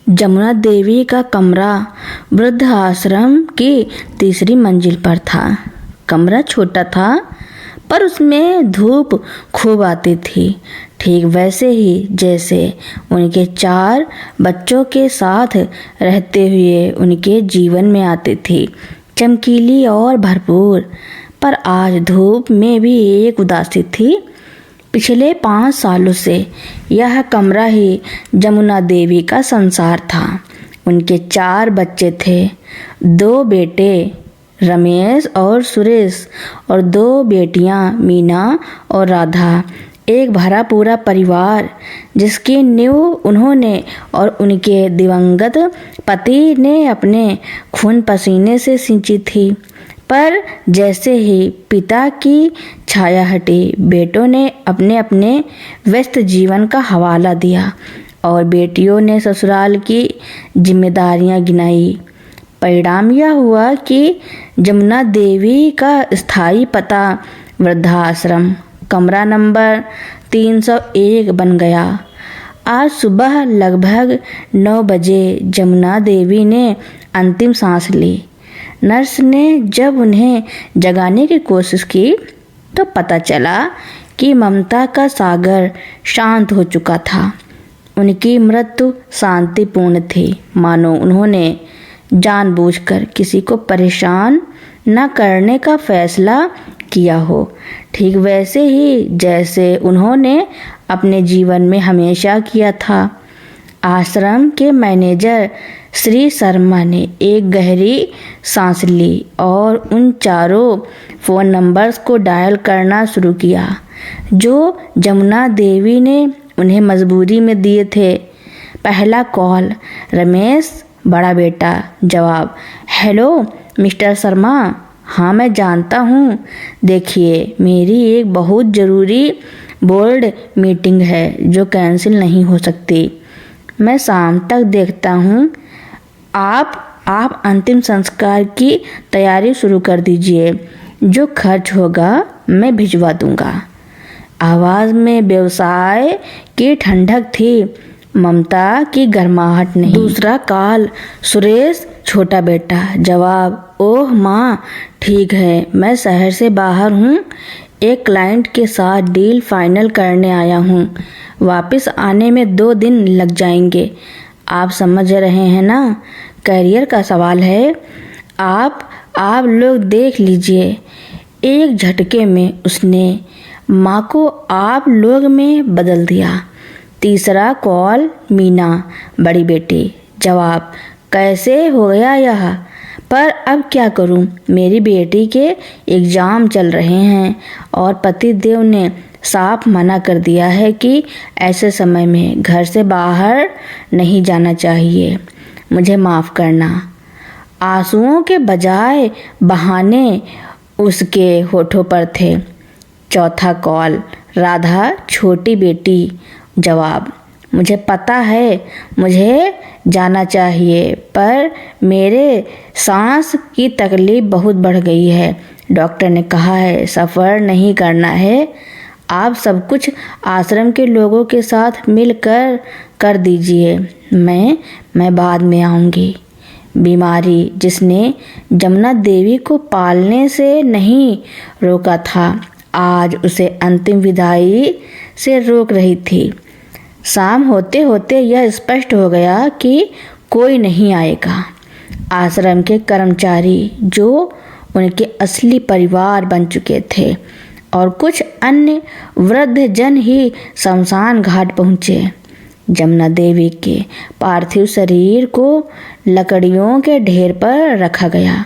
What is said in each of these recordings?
जमुना देवी का कमरा वृद्ध आश्रम की तीसरी मंजिल पर था। कमरा छोटा था पर उसमें धूप खूब आती थी, ठीक वैसे ही जैसे उनके 4 बच्चों के साथ रहते हुए उनके जीवन में आती थी, चमकीली और भरपूर। पर आज धूप में भी एक उदासी थी। पिछले 5 सालों से यह कमरा ही जमुना देवी का संसार था। उनके 4 बच्चे थे, 2 बेटे रमेश और सुरेश और 2 बेटियां मीना और राधा। एक भरा पूरा परिवार जिसकी नींव उन्होंने और उनके दिवंगत पति ने अपने खून पसीने से सींची थी। पर जैसे ही पिता की छाया हटी, बेटों ने अपने अपने व्यस्त जीवन का हवाला दिया और बेटियों ने ससुराल की जिम्मेदारियां गिनाई। परिणाम यह हुआ कि जमुना देवी का स्थायी पता वृद्धाश्रम कमरा नंबर 301 बन गया। आज सुबह लगभग 9 बजे जमुना देवी ने अंतिम सांस ली। नर्स ने जब उन्हें जगाने की कोशिश की तो पता चला कि ममता का सागर शांत हो चुका था। उनकी मृत्यु शांतिपूर्ण थी, मानो उन्होंने जानबूझकर किसी को परेशान न करने का फैसला किया हो, ठीक वैसे ही जैसे उन्होंने अपने जीवन में हमेशा किया था। आश्रम के मैनेजर श्री शर्मा ने एक गहरी सांस ली और उन 4 फ़ोन नंबर्स को डायल करना शुरू किया जो जमुना देवी ने उन्हें मजबूरी में दिए थे। पहला कॉल, रमेश बड़ा बेटा। जवाब, हेलो मिस्टर शर्मा। हाँ मैं जानता हूँ। देखिए मेरी एक बहुत ज़रूरी बोर्ड मीटिंग है जो कैंसिल नहीं हो सकती। मैं शाम तक देखता हूँ। आप अंतिम संस्कार की तैयारी शुरू कर दीजिए। जो खर्च होगा मैं भिजवा दूंगा। आवाज़ में व्यवसाय की ठंडक थी, ममता की गर्माहट नहीं। दूसरा कॉल, सुरेश छोटा बेटा। जवाब, ओह माँ ठीक है, मैं शहर से बाहर हूँ। एक क्लाइंट के साथ डील फाइनल करने आया हूँ। वापस आने में 2 दिन लग जाएंगे। आप समझ रहे हैं ना, करियर का सवाल है। आप लोग देख लीजिए। एक झटके में उसने माँ को आप लोग में बदल दिया। तीसरा कॉल, मीना बड़ी बेटी। जवाब, कैसे हो गया यह? पर अब क्या करूं? मेरी बेटी के एग्ज़ाम चल रहे हैं और पतिदेव ने साफ मना कर दिया है कि ऐसे समय में घर से बाहर नहीं जाना चाहिए। मुझे माफ़ करना। आंसुओं के बजाय बहाने उसके होठों पर थे। चौथा कॉल, राधा छोटी बेटी। जवाब, मुझे पता है मुझे जाना चाहिए पर मेरे सांस की तकलीफ बहुत बढ़ गई है। डॉक्टर ने कहा है सफ़र नहीं करना है। आप सब कुछ आश्रम के लोगों के साथ मिलकर कर दीजिए। मैं बाद में आऊँगी। बीमारी जिसने जमुना देवी को पालने से नहीं रोका था, आज उसे अंतिम विदाई से रोक रही थी। शाम होते होते यह स्पष्ट हो गया कि कोई नहीं आएगा। आश्रम के कर्मचारी जो उनके असली परिवार बन चुके थे और कुछ अन्य वृद्ध जन ही शमशान घाट पहुँचे। जमुना देवी के पार्थिव शरीर को लकड़ियों के ढेर पर रखा गया।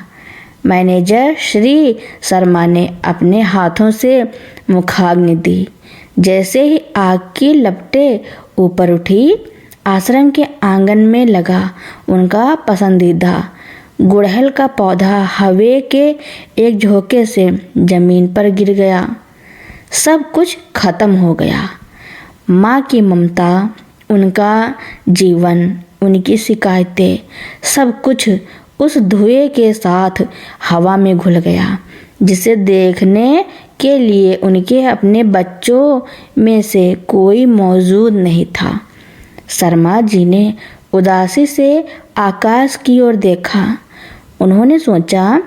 मैनेजर श्री शर्मा ने अपने हाथों से मुखाग्नि दी। जैसे ही आग की लपटें ऊपर उठी, आश्रम के आंगन में लगा उनका पसंदीदा गुड़हल का पौधा हवा के एक झोंके से जमीन पर गिर गया। सब कुछ खत्म हो गया। माँ की ममता, उनका जीवन, उनकी शिकायतें, सब कुछ उस धुएं के साथ हवा में घुल गया जिसे देखने के लिए उनके अपने बच्चों में से कोई मौजूद नहीं था। शर्मा जी ने उदासी से आकाश की ओर देखा। उन्होंने सोचा,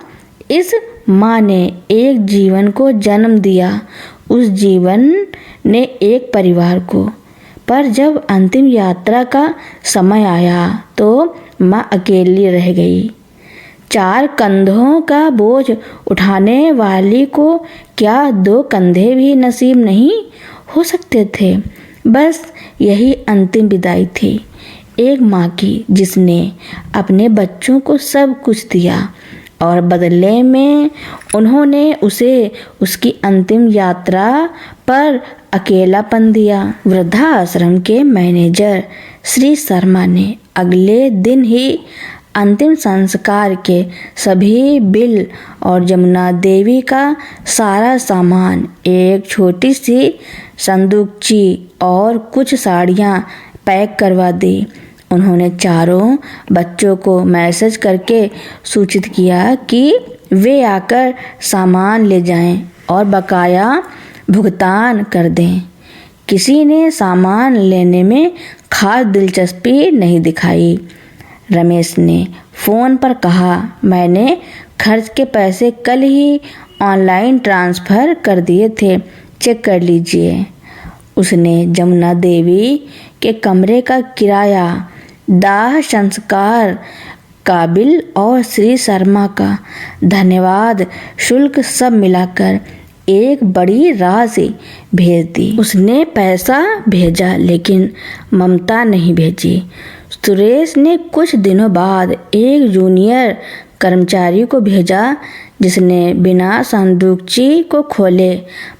इस माँ ने एक जीवन को जन्म दिया, उस जीवन ने एक परिवार को, पर जब अंतिम यात्रा का समय आया तो माँ अकेली रह गई। 4 कंधों का बोझ उठाने वाली को क्या 2 कंधे भी नसीब नहीं हो सकते थे? बस यही अंतिम विदाई थी एक माँ की, जिसने अपने बच्चों को सब कुछ दिया और बदले में उन्होंने उसे उसकी अंतिम यात्रा पर अकेलापन दिया। वृद्धाश्रम के मैनेजर श्री शर्मा ने अगले दिन ही अंतिम संस्कार के सभी बिल और जमुना देवी का सारा सामान एक छोटी सी संदूकची और कुछ साड़ियाँ पैक करवा दी। उन्होंने चारों बच्चों को मैसेज करके सूचित किया कि वे आकर सामान ले जाएं और बकाया भुगतान कर दें। किसी ने सामान लेने में खास दिलचस्पी नहीं दिखाई। रमेश ने फ़ोन पर कहा, मैंने खर्च के पैसे कल ही ऑनलाइन ट्रांसफ़र कर दिए थे, चेक कर लीजिए। उसने जमुना देवी के कमरे का किराया, दाह संस्कार का बिल और श्री शर्मा का धन्यवाद शुल्क सब मिलाकर एक बड़ी राशि भेज दी। उसने पैसा भेजा लेकिन ममता नहीं भेजी। सुरेश ने कुछ दिनों बाद एक जूनियर कर्मचारी को भेजा, जिसने बिना संदूकची को खोले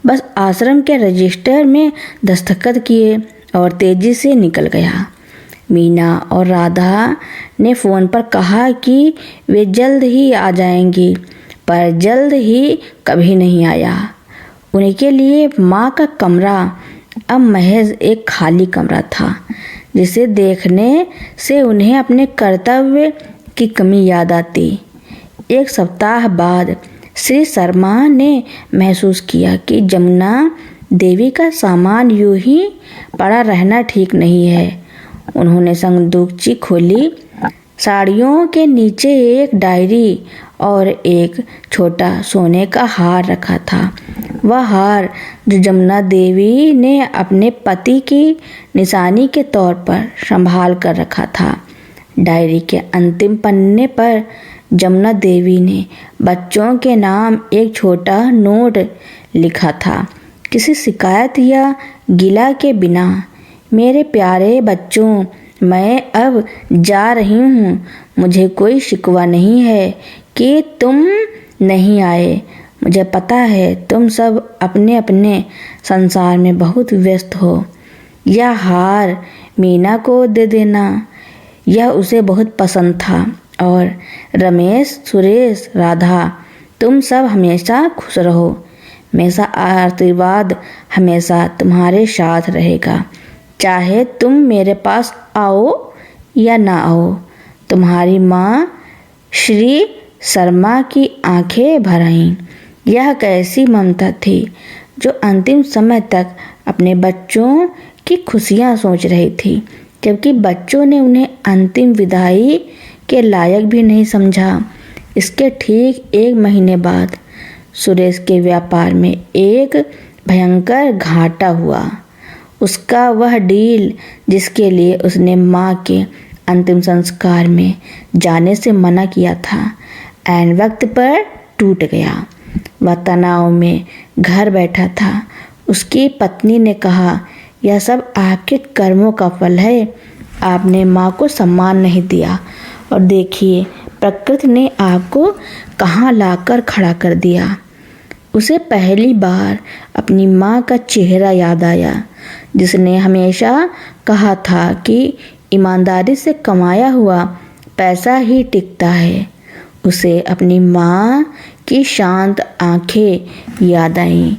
बस आश्रम के रजिस्टर में दस्तखत किए और तेजी से निकल गया। मीना और राधा ने फ़ोन पर कहा कि वे जल्द ही आ जाएंगी, पर जल्द ही कभी नहीं आया। उनके लिए माँ का कमरा अब महज एक खाली कमरा था, जिसे देखने से उन्हें अपने कर्तव्य की कमी याद आती। 1 सप्ताह बाद श्री शर्मा ने महसूस किया कि जमुना देवी का सामान यूं ही पड़ा रहना ठीक नहीं है। उन्होंने संदूकची खोली। साड़ियों के नीचे एक डायरी और एक छोटा सोने का हार रखा था। वह हार जो जमुना देवी ने अपने पति की निशानी के तौर पर संभाल कर रखा था। डायरी के अंतिम पन्ने पर जमुना देवी ने बच्चों के नाम एक छोटा नोट लिखा था, किसी शिकायत या गिला के बिना। मेरे प्यारे बच्चों, मैं अब जा रही हूँ। मुझे कोई शिकवा नहीं है कि तुम नहीं आए। मुझे पता है तुम सब अपने अपने संसार में बहुत व्यस्त हो। यह हार मीना को दे देना, यह उसे बहुत पसंद था। और रमेश, सुरेश, राधा, तुम सब हमेशा खुश रहो। मेरा आशीर्वाद हमेशा तुम्हारे साथ रहेगा, चाहे तुम मेरे पास आओ या ना आओ। तुम्हारी माँ श्री शर्मा की आंखें भर आईं। यह कैसी ममता थी जो अंतिम समय तक अपने बच्चों की खुशियाँ सोच रही थी, जबकि बच्चों ने उन्हें अंतिम विदाई के लायक भी नहीं समझा। इसके ठीक 1 महीने बाद सुरेश के व्यापार में एक भयंकर घाटा हुआ। उसका वह डील जिसके लिए उसने माँ के अंतिम संस्कार में जाने से मना किया था, ऐन वक्त पर टूट गया। वह तनाव में घर बैठा था। उसकी पत्नी ने कहा, यह सब आपके कर्मों का फल है। आपने माँ को सम्मान नहीं दिया और देखिए प्रकृति ने आपको कहाँ लाकर खड़ा कर दिया। उसे पहली बार अपनी माँ का चेहरा याद आया, जिसने हमेशा कहा था कि ईमानदारी से कमाया हुआ पैसा ही टिकता है। उसे अपनी माँ की शांत आंखें याद आईं,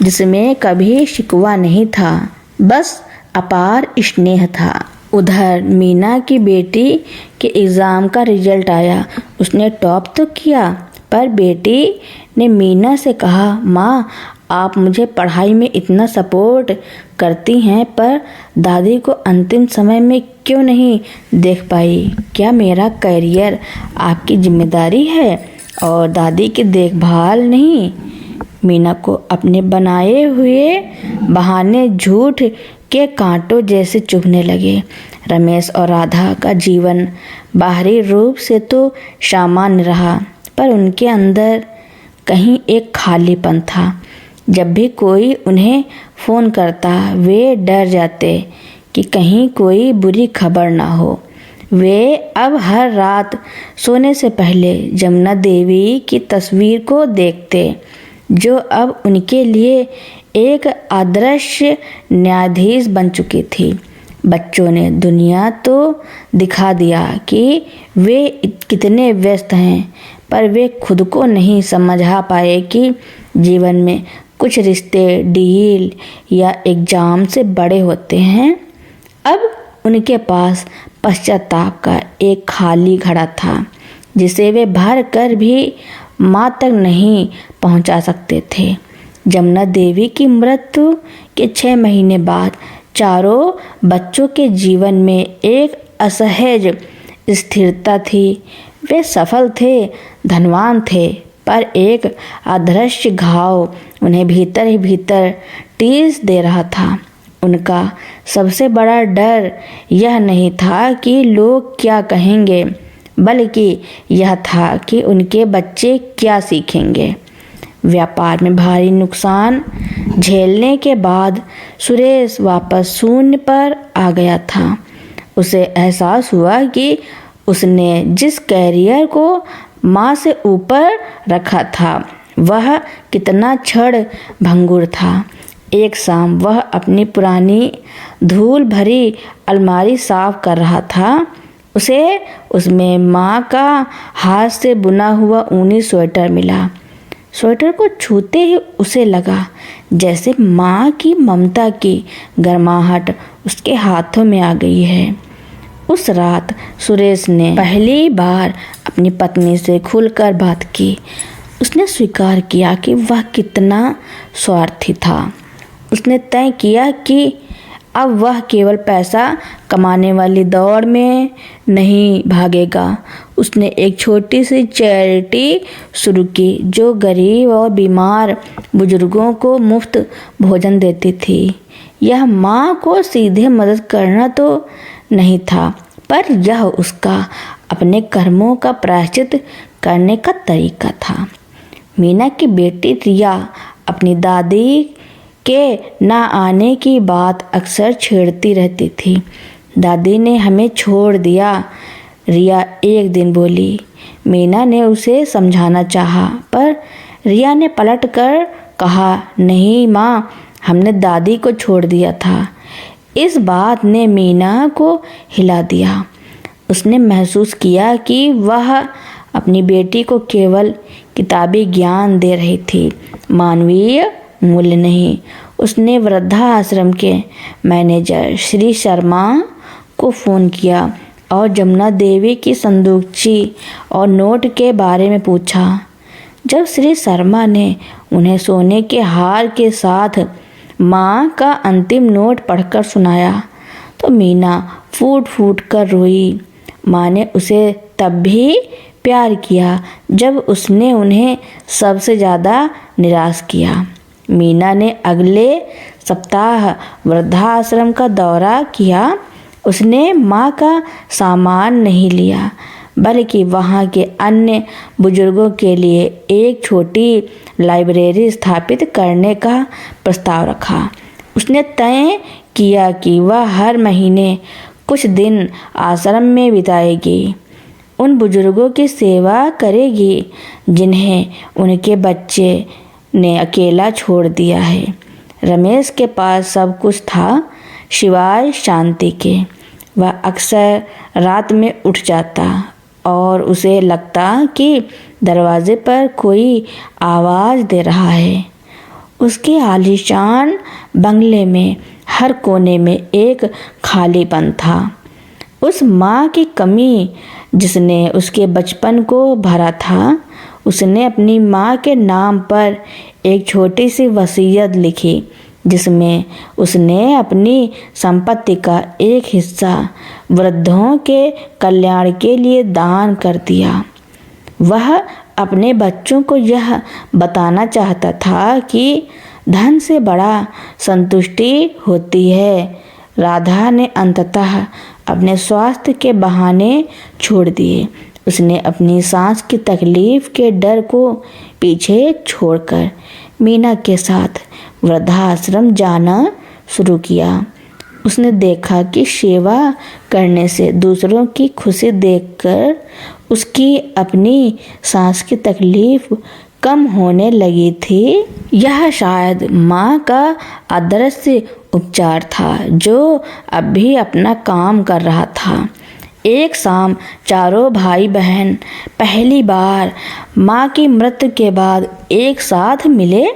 जिसमें कभी शिकवा नहीं था, बस अपार स्नेह था। उधर मीना की बेटी के एग्ज़ाम का रिजल्ट आया। उसने टॉप तो किया, पर बेटी ने मीना से कहा, माँ आप मुझे पढ़ाई में इतना सपोर्ट करती हैं, पर दादी को अंतिम समय में क्यों नहीं देख पाई? क्या मेरा करियर आपकी जिम्मेदारी है और दादी की देखभाल नहीं? मीना को अपने बनाए हुए बहाने झूठ के कांटों जैसे चुभने लगे। रमेश और राधा का जीवन बाहरी रूप से तो सामान्य रहा, पर उनके अंदर कहीं एक खालीपन था। जब भी कोई उन्हें फ़ोन करता, वे डर जाते कि कहीं कोई बुरी खबर ना हो। वे अब हर रात सोने से पहले जमुना देवी की तस्वीर को देखते, जो अब उनके लिए एक आदर्श न्यायाधीश बन चुकी थी। बच्चों ने दुनिया तो दिखा दिया कि वे कितने व्यस्त हैं, पर वे खुद को नहीं समझा पाए कि जीवन में कुछ रिश्ते डील या एग्जाम से बड़े होते हैं। अब उनके पास पश्चाताप का एक खाली घड़ा था, जिसे वे भर कर भी माँ तक नहीं पहुँचा सकते थे। जमुना देवी की मृत्यु के 6 महीने बाद चारों बच्चों के जीवन में एक असहज स्थिरता थी। वे सफल थे, धनवान थे, पर एक अदृश्य घाव उन्हें भीतर ही भीतर टीस दे रहा था। उनका सबसे बड़ा डर यह नहीं था कि लोग क्या कहेंगे, बल्कि यह था कि उनके बच्चे क्या सीखेंगे। व्यापार में भारी नुकसान झेलने के बाद सुरेश वापस शून्य पर आ गया था। उसे एहसास हुआ कि उसने जिस कैरियर को माँ से ऊपर रखा था, वह कितना क्षण भंगुर था। एक शाम वह अपनी पुरानी धूल भरी अलमारी साफ कर रहा था। उसे उसमें माँ का हाथ से बुना हुआ ऊनी स्वेटर मिला। स्वेटर को छूते ही उसे लगा जैसे माँ की ममता की गर्माहट उसके हाथों में आ गई है। उस रात सुरेश ने पहली बार अपनी पत्नी से खुलकर बात की। उसने स्वीकार किया कि वह कितना स्वार्थी था। उसने तय किया कि अब वह केवल पैसा कमाने वाली दौड़ में नहीं भागेगा। उसने एक छोटी सी चैरिटी शुरू की जो गरीब और बीमार बुजुर्गों को मुफ्त भोजन देती थी। यह माँ को सीधे मदद करना तो नहीं था, पर यह उसका अपने कर्मों का प्रायश्चित करने का तरीका था। मीना की बेटी रिया अपनी दादी के न आने की बात अक्सर छेड़ती रहती थी। दादी ने हमें छोड़ दिया, रिया एक दिन बोली। मीना ने उसे समझाना चाहा, पर रिया ने पलट कर कहा, नहीं माँ, हमने दादी को छोड़ दिया था। इस बात ने मीना को हिला दिया। उसने महसूस किया कि वह अपनी बेटी को केवल किताबी ज्ञान दे रही थी, मानवीय मूल्य नहीं। उसने वृद्धाश्रम के मैनेजर श्री शर्मा को फ़ोन किया और जमुना देवी की संदूकची और नोट के बारे में पूछा। जब श्री शर्मा ने उन्हें सोने के हार के साथ माँ का अंतिम नोट पढ़कर सुनाया, तो मीना फूट फूट कर रोई। माँ ने उसे तब भी प्यार किया जब उसने उन्हें सबसे ज़्यादा निराश किया। मीना ने अगले सप्ताह वृद्धाश्रम का दौरा किया। उसने माँ का सामान नहीं लिया, बल्कि वहाँ के अन्य बुजुर्गों के लिए एक छोटी लाइब्रेरी स्थापित करने का प्रस्ताव रखा। उसने तय किया कि वह हर महीने कुछ दिन आश्रम में बिताएगी, उन बुजुर्गों की सेवा करेगी जिन्हें उनके बच्चे ने अकेला छोड़ दिया है। रमेश के पास सब कुछ था सिवाय शांति के। वह अक्सर रात में उठ जाता और उसे लगता कि दरवाजे पर कोई आवाज़ दे रहा है। उसके आलीशान बंगले में हर कोने में एक खालीपन था। उस माँ की कमी जिसने उसके बचपन को भरा था। उसने अपनी माँ के नाम पर एक छोटी सी वसीयत लिखी जिसमें उसने अपनी संपत्ति का एक हिस्सा वृद्धों के कल्याण के लिए दान कर दिया। वह अपने बच्चों को यह बताना चाहता था कि धन से बड़ा संतुष्टि होती है। राधा ने अंततः अपने स्वास्थ्य के बहाने छोड़ दिए। उसने अपनी सांस की तकलीफ के डर को पीछे छोड़कर मीना के साथ वृद्धाश्रम जाना शुरू किया। उसने देखा कि सेवा करने से दूसरों की खुशी देखकर उसकी अपनी सांस की तकलीफ कम होने लगी थी। यह शायद माँ का अदृश्य उपचार था जो अब भी अपना काम कर रहा था। एक शाम चारों भाई बहन पहली बार माँ की मृत्यु के बाद एक साथ मिले।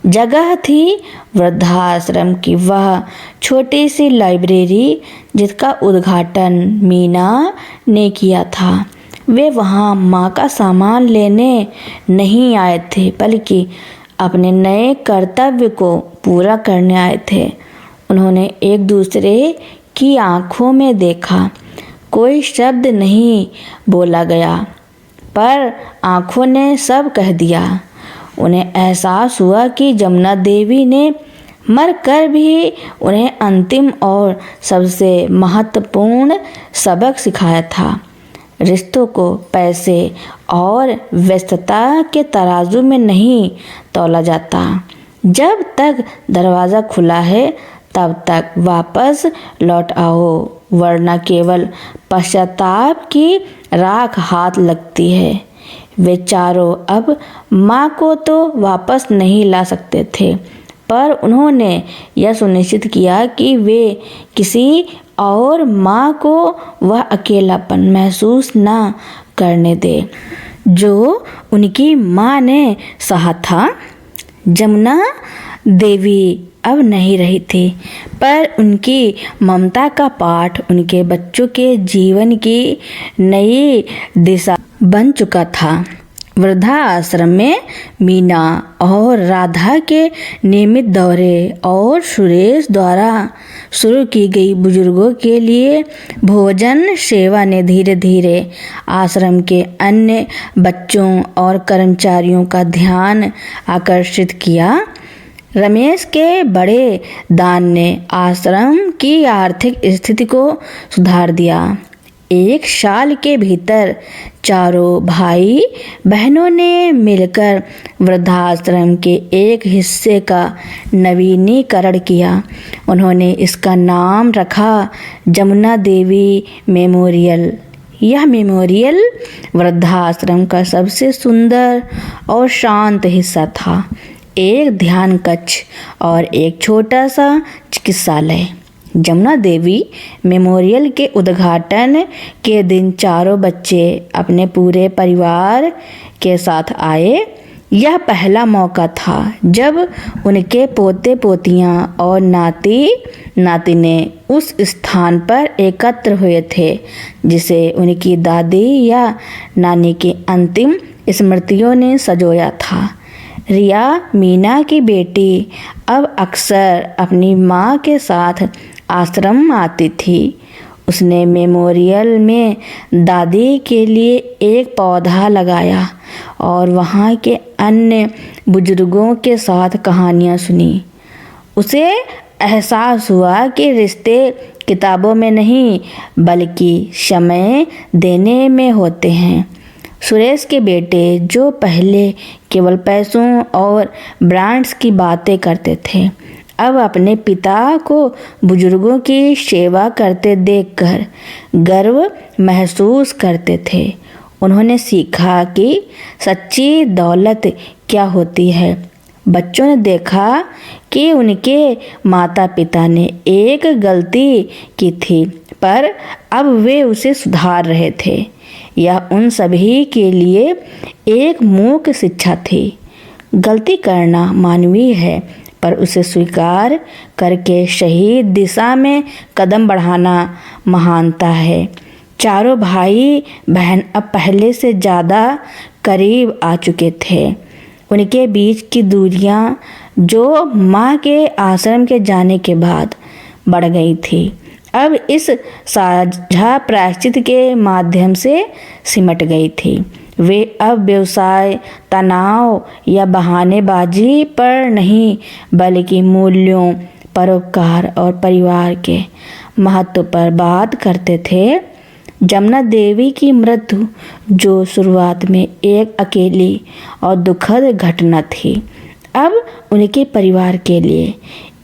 जगह थी वृद्धाश्रम की वह छोटी सी लाइब्रेरी जिसका उद्घाटन मीना ने किया था। वे वहाँ माँ का सामान लेने नहीं आए थे बल्कि अपने नए कर्तव्य को पूरा करने आए थे। उन्होंने एक दूसरे की आंखों में देखा। कोई शब्द नहीं बोला गया पर आंखों ने सब कह दिया। उन्हें एहसास हुआ कि जमुना देवी ने मरकर भी उन्हें अंतिम और सबसे महत्वपूर्ण सबक सिखाया था। रिश्तों को पैसे और व्यस्तता के तराजू में नहीं तौला जाता। जब तक दरवाज़ा खुला है तब तक वापस लौट आओ, वरना केवल पश्चाताप की राख हाथ लगती है। वे चारों अब माँ को तो वापस नहीं ला सकते थे, पर उन्होंने यह सुनिश्चित किया कि वे किसी और माँ को वह अकेलापन महसूस न करने दे जो उनकी माँ ने सहा था। जमुना देवी अब नहीं रही थी, पर उनकी ममता का पाठ उनके बच्चों के जीवन की नई दिशा बन चुका था। वृद्धाश्रम में मीना और राधा के नियमित दौरे और सुरेश द्वारा शुरू की गई बुजुर्गों के लिए भोजन सेवा ने धीरे धीरे आश्रम के अन्य बच्चों और कर्मचारियों का ध्यान आकर्षित किया। रमेश के बड़े दान ने आश्रम की आर्थिक स्थिति को सुधार दिया। एक साल के भीतर चारों भाई बहनों ने मिलकर वृद्धाश्रम के एक हिस्से का नवीनीकरण किया। उन्होंने इसका नाम रखा जमुना देवी मेमोरियल। यह मेमोरियल वृद्धाश्रम का सबसे सुंदर और शांत हिस्सा था। एक ध्यान कक्ष और एक छोटा सा चिकित्सालय। जमुना देवी मेमोरियल के उद्घाटन के दिन चारों बच्चे अपने पूरे परिवार के साथ आए। यह पहला मौका था जब उनके पोते पोतियां और नाती नातिने उस स्थान पर एकत्र हुए थे जिसे उनकी दादी या नानी की अंतिम स्मृतियों ने संजोया था। रिया मीना की बेटी अब अक्सर अपनी माँ के साथ आश्रम आती थी। उसने मेमोरियल में दादी के लिए एक पौधा लगाया और वहाँ के अन्य बुजुर्गों के साथ कहानियाँ सुनी। उसे एहसास हुआ कि रिश्ते किताबों में नहीं बल्कि समय देने में होते हैं। सुरेश के बेटे जो पहले केवल पैसों और ब्रांड्स की बातें करते थे, अब अपने पिता को बुजुर्गों की सेवा करते देखकर गर्व महसूस करते थे। उन्होंने सीखा कि सच्ची दौलत क्या होती है। बच्चों ने देखा कि उनके माता पिता ने एक गलती की थी, पर अब वे उसे सुधार रहे थे। यह उन सभी के लिए एक मूक शिक्षा थी। गलती करना मानवीय है, पर उसे स्वीकार करके सही दिशा में कदम बढ़ाना महानता है। चारों भाई बहन अब पहले से ज़्यादा करीब आ चुके थे। उनके बीच की दूरियां जो माँ के आश्रम के जाने के बाद बढ़ गई थी, अब इस साझा प्रायश्चित के माध्यम से सिमट गई थी। वे अब व्यवसाय, तनाव या बहानेबाजी पर नहीं, बल्कि मूल्यों, परोपकार और परिवार के महत्व पर बात करते थे। जमुना देवी की मृत्यु, जो शुरुआत में एक अकेली और दुखद घटना थी, अब उनके परिवार के लिए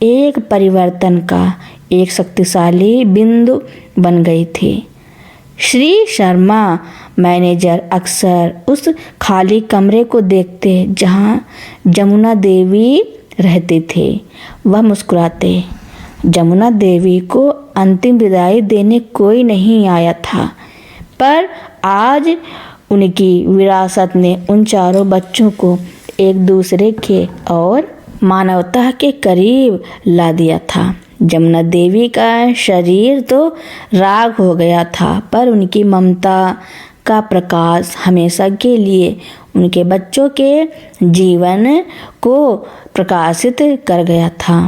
एक परिवर्तन का एक शक्तिशाली बिंदु बन गई थी। श्री शर्मा मैनेजर अक्सर उस खाली कमरे को देखते जहां जमुना देवी रहती थी। वह मुस्कुराते। जमुना देवी को अंतिम विदाई देने कोई नहीं आया था, पर आज उनकी विरासत ने उन चारों बच्चों को एक दूसरे के और मानवता के करीब ला दिया था। जमुना देवी का शरीर तो राख हो गया था, पर उनकी ममता का प्रकाश हमेशा के लिए उनके बच्चों के जीवन को प्रकाशित कर गया था।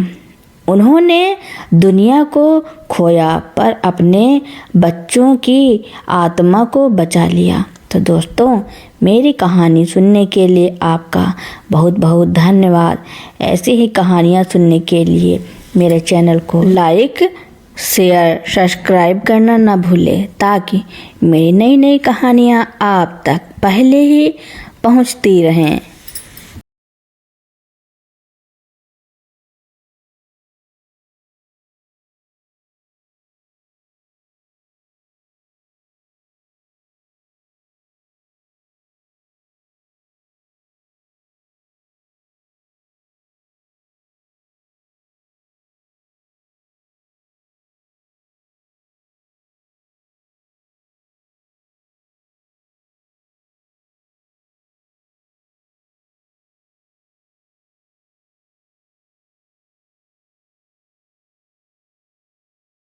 उन्होंने दुनिया को खोया, पर अपने बच्चों की आत्मा को बचा लिया। तो दोस्तों, मेरी कहानी सुनने के लिए आपका बहुत बहुत धन्यवाद। ऐसी ही कहानियाँ सुनने के लिए मेरे चैनल को लाइक, शेयर, सब्सक्राइब करना ना भूलें, ताकि मेरी नई नई कहानियाँ आप तक पहले ही पहुँचती रहें।